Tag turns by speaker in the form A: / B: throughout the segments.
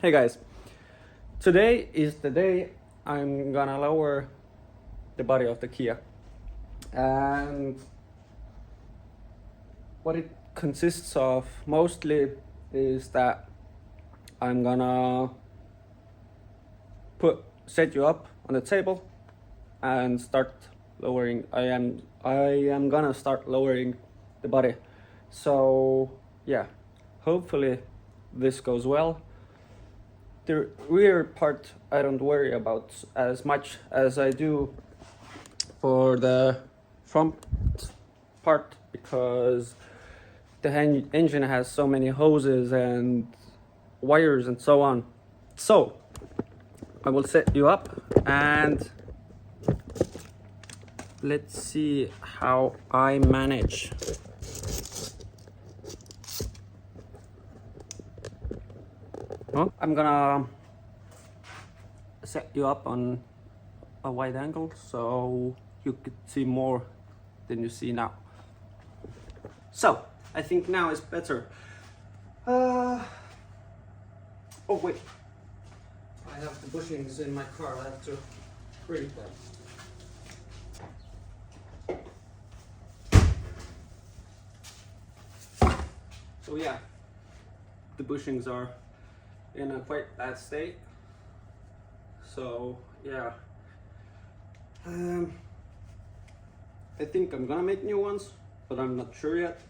A: Hey guys, today is the day I'm gonna lower the body of the Kia, and what it consists of mostly is that I'm gonna set you up on the table and start lowering. I am gonna start lowering the body. So yeah, hopefully this goes well. The rear part I don't worry about as much as I do for the front part, because the engine has so many hoses and wires and so on. So I will set you up and let's see how I manage. I'm gonna set you up on a wide angle so you could see more than you see now. So I think now is better. Oh wait, I have the bushings in my car. I have to read them. So yeah, the bushings are in a quite bad state. So yeah, I think I'm gonna make new ones, but I'm not sure yet.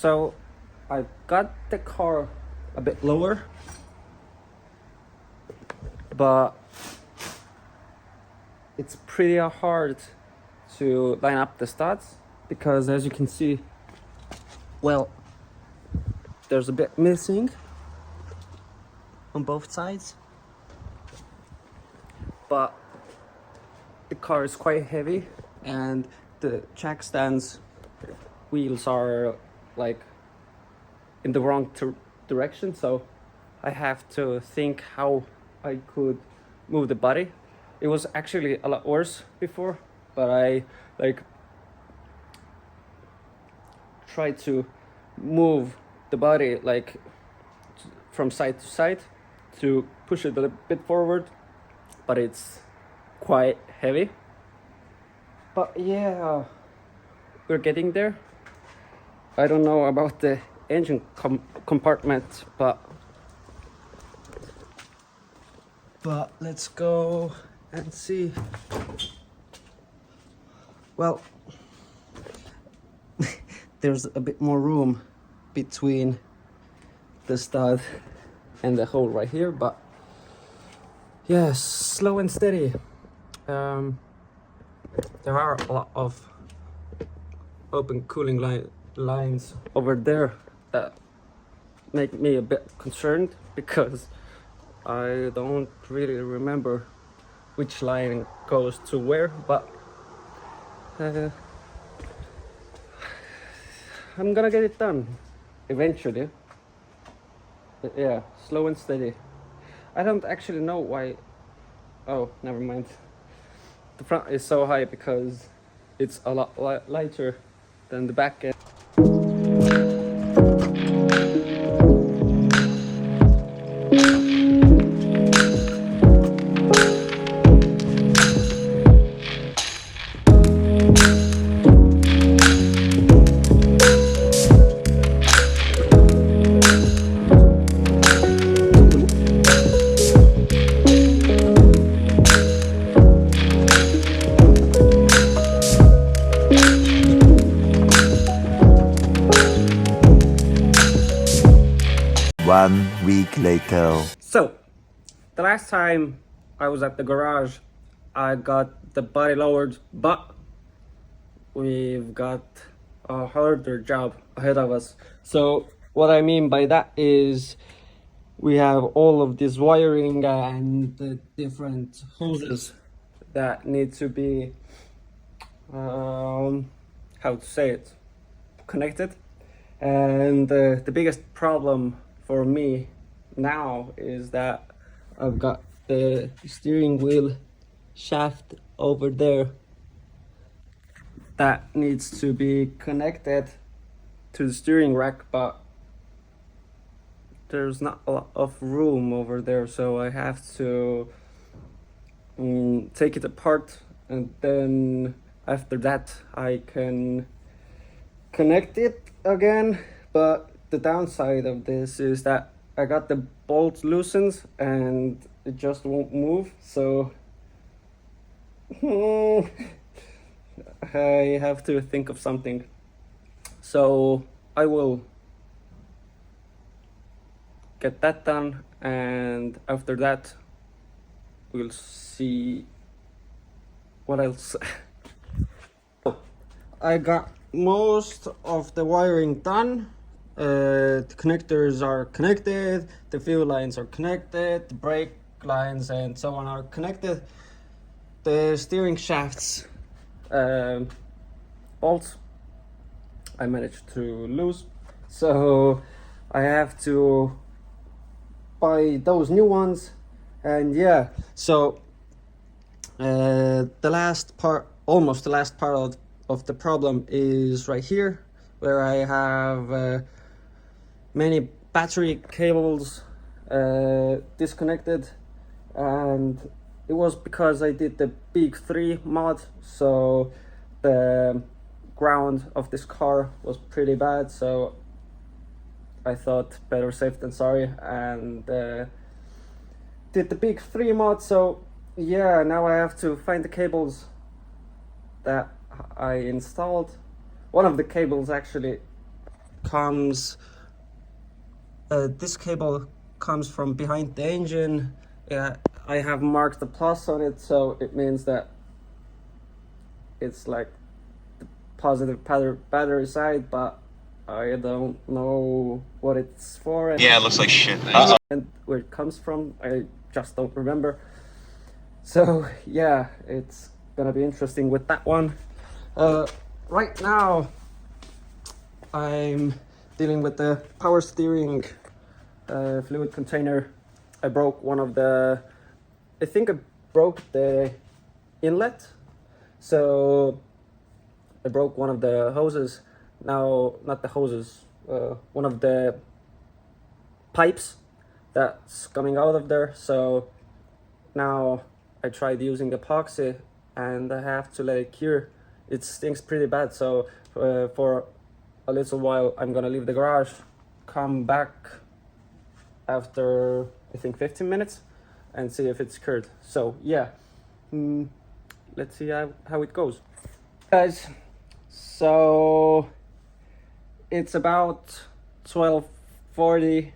A: So I got the car a bit lower, but it's pretty hard to line up the studs because, as you can see, well, there's a bit missing on both sides, but the car is quite heavy and the jack stands wheels are like in the wrong direction, so I have to think how I could move the body. It was actually a lot worse before, but I tried to move the body like from side to side to push it a bit forward, but it's quite heavy. But yeah, we're getting there. I don't know about the engine compartment, but let's go and see. Well, there's a bit more room between the stud and the hole right here, but yes, slow and steady. There are a lot of open cooling lines over there that make me a bit concerned because I don't really remember which line goes to where, but I'm gonna get it done eventually. But yeah, slow and steady. I don't actually know why. Oh, never mind. The front is so high because it's a lot lighter than the back end.
B: One week later.
A: So, the last time I was at the garage, I got the body lowered, but we've got a harder job ahead of us. So, what I mean by that is we have all of this wiring and the different hoses that need to be, how to say it, connected. And the biggest problem for me now is that I've got the steering wheel shaft over there that needs to be connected to the steering rack, but there's not a lot of room over there, so I have to take it apart, and then after that I can connect it again. But the downside of this is that I got the bolt loosened and it just won't move, so I have to think of something. So I will get that done, and after that we'll see what else. I got most of the wiring done. The connectors are connected, the fuel lines are connected, the brake lines and so on are connected. The steering shafts bolts I managed to lose, so I have to buy those new ones. And yeah, so the last part, almost the last part of the problem is right here, where I have many battery cables disconnected, and it was because I did the Big 3 mod, so the ground of this car was pretty bad, so I thought better safe than sorry, and did the Big 3 mod. So yeah, now I have to find the cables that I installed. One of the cables actually comes, this cable comes from behind the engine. I have marked the plus on it, so it means that it's like the positive battery side, but I don't know what it's for.
C: Yeah, it looks like shit.
A: And where it comes from, I just don't remember. So yeah, it's gonna be interesting with that one. Right now I'm dealing with the power steering fluid container. I broke one of the, I think I broke the inlet, so I broke one of the hoses. Now, not the hoses, one of the pipes that's coming out of there. So now I tried using epoxy and I have to let it cure. It stinks pretty bad, so for a little while I'm gonna leave the garage, come back after I think 15 minutes and see if it's cured. So yeah, let's see how it goes. Guys, so it's about 12:40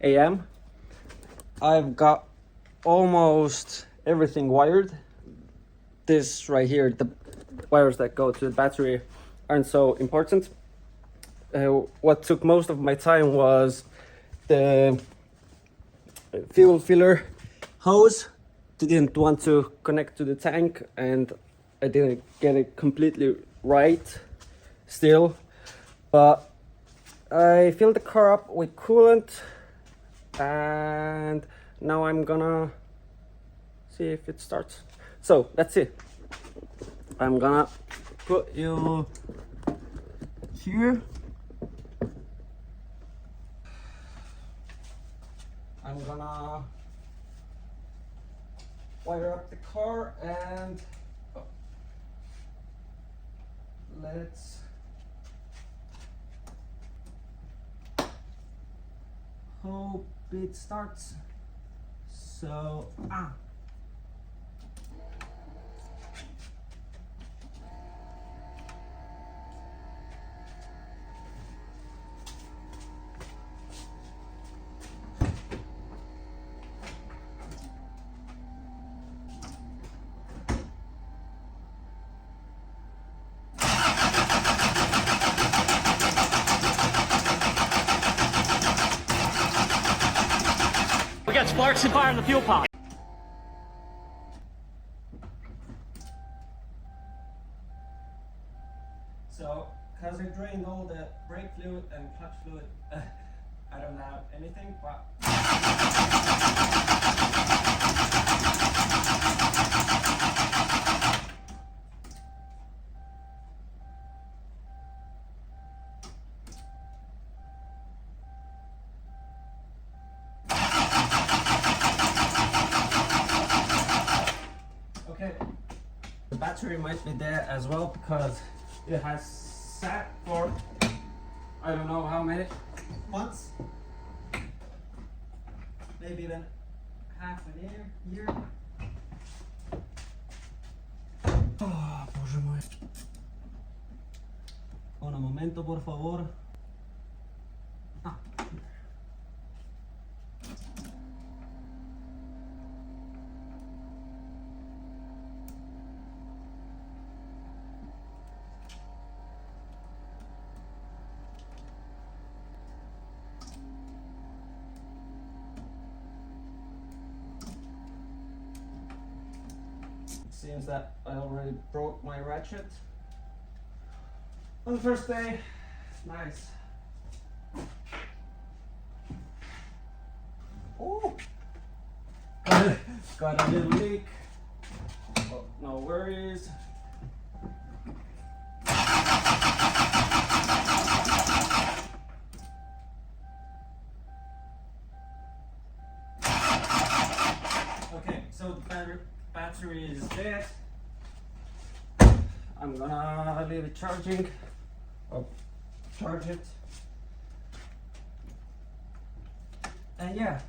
A: a.m. I've got almost everything wired. This right here, the wires that go to the battery aren't so important. What took most of my time was the fuel filler hose didn't want to connect to the tank, and I didn't get it completely right still, but I filled the car up with coolant, and now I'm gonna see if it starts. So that's it. I'm gonna put you here. I'm gonna wire up the car and let's hope it starts. So
B: We got sparks and fire in the fuel pod.
A: So, because I drained all the brake fluid and clutch fluid, I don't have anything, but okay. The battery might be there as well because it has sat for I don't know how many months, maybe even half a year. Oh, Boże mój. Un momento, por favor. Seems that I already broke my ratchet on the first day. Nice. Oh, got a little leak. Oh, no worries. Okay, so the battery is dead. I'm gonna leave it charging, or charge it. And yeah,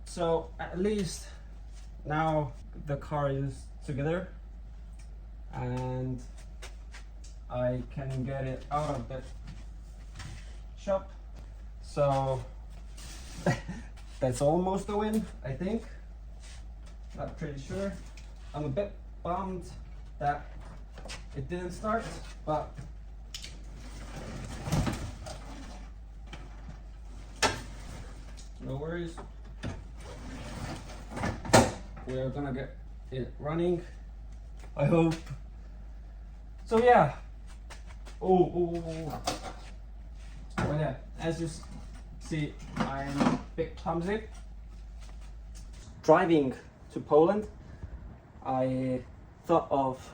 A: so at least now the car is together and I can get it out of the shop. So that's almost a win, I think. Not pretty sure. I'm a bit bummed that it didn't start, but no worries. We are gonna get it running, I hope. So yeah. Oh. Well, yeah, as you see, I'm a bit clumsy. Driving to Poland, I thought of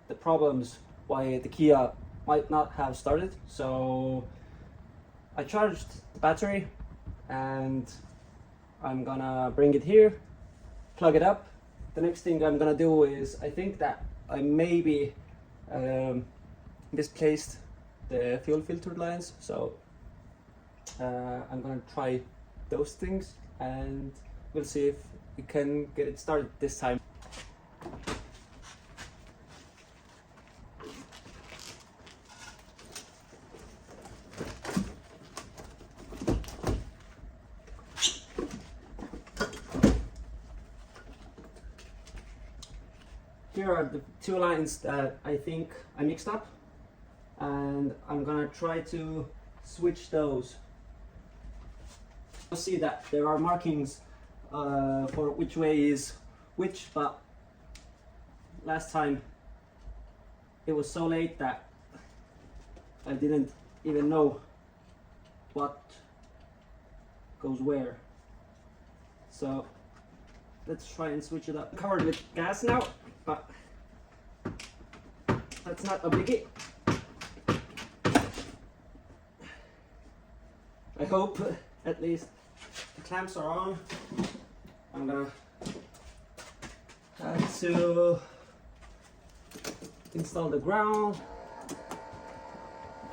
A: the problems why the Kia might not have started. So I charged the battery and I'm gonna bring it here, plug it up. The next thing I'm gonna do is, I think that I maybe misplaced the fuel filter lines, so I'm gonna try those things and we'll see if we can get it started this time. Here are the two lines that I think I mixed up, and I'm gonna try to switch those. You'll see that there are markings for which way is which, but last time it was so late that I didn't even know what goes where. So let's try and switch it up. Covered with gas now, but that's not a biggie. I hope at least the clamps are on. I'm gonna have to install the ground.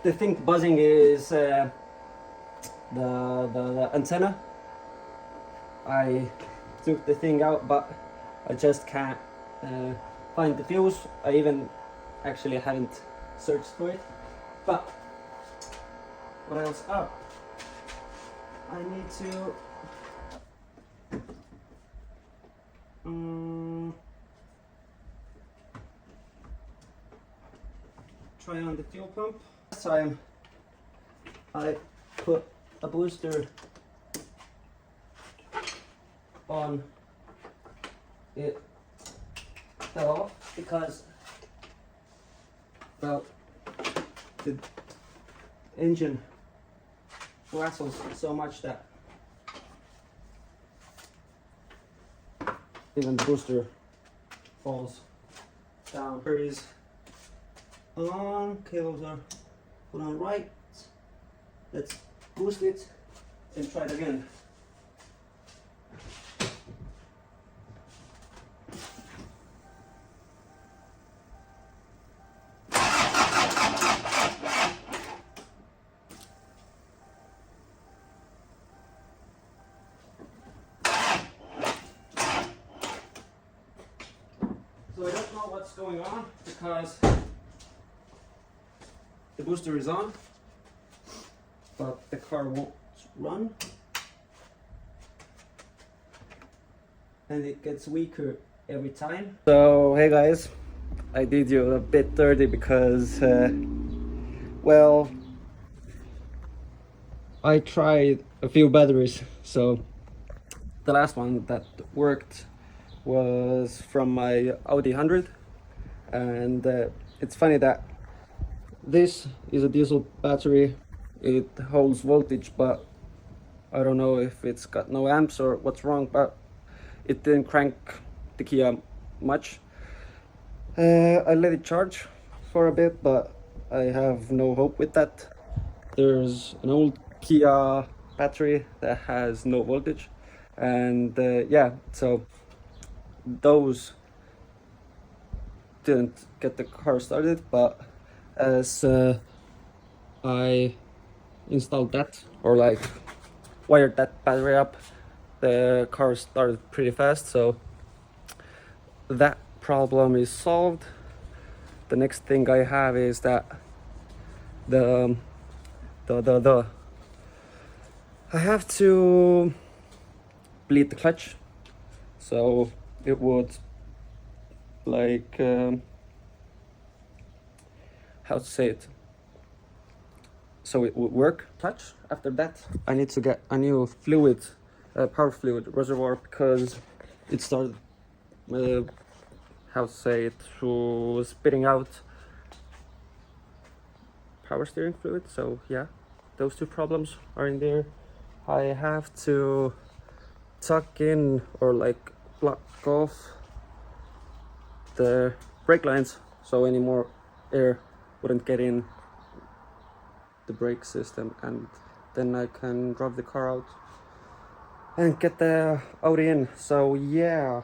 A: The thing buzzing is the antenna. I took the thing out, but I just can't find the fuse. I even actually haven't searched for it. But what else? Oh, I need to try on the fuel pump. Last time I put a booster on, it fell off because, well, the engine rattles so much that even the booster falls down. Batteries on, cables are put on right. Let's boost it and try it again. So I don't know what's going on because the booster is on, but the car won't run, and it gets weaker every time. So hey guys, I did you a bit dirty because well, I tried a few batteries. So the last one that worked was from my Audi 100, and it's funny that this is a diesel battery. It holds voltage, but I don't know if it's got no amps or what's wrong, but it didn't crank the Kia much. I let it charge for a bit, but I have no hope with that. There's an old Kia battery that has no voltage, and yeah, so those didn't get the car started. But as I installed that, or like wired that battery up, the car started pretty fast. So that problem is solved. The next thing I have is that the I have to bleed the clutch, so it would like how to say it, so it would work. Clutch. After that I need to get a new fluid, power fluid reservoir, because it started how to say it, to spitting out power steering fluid. So yeah, those two problems are in there. I have to tuck in or like block off the brake lines so any more air wouldn't get in the brake system, and then I can drive the car out and get the Audi in. So yeah,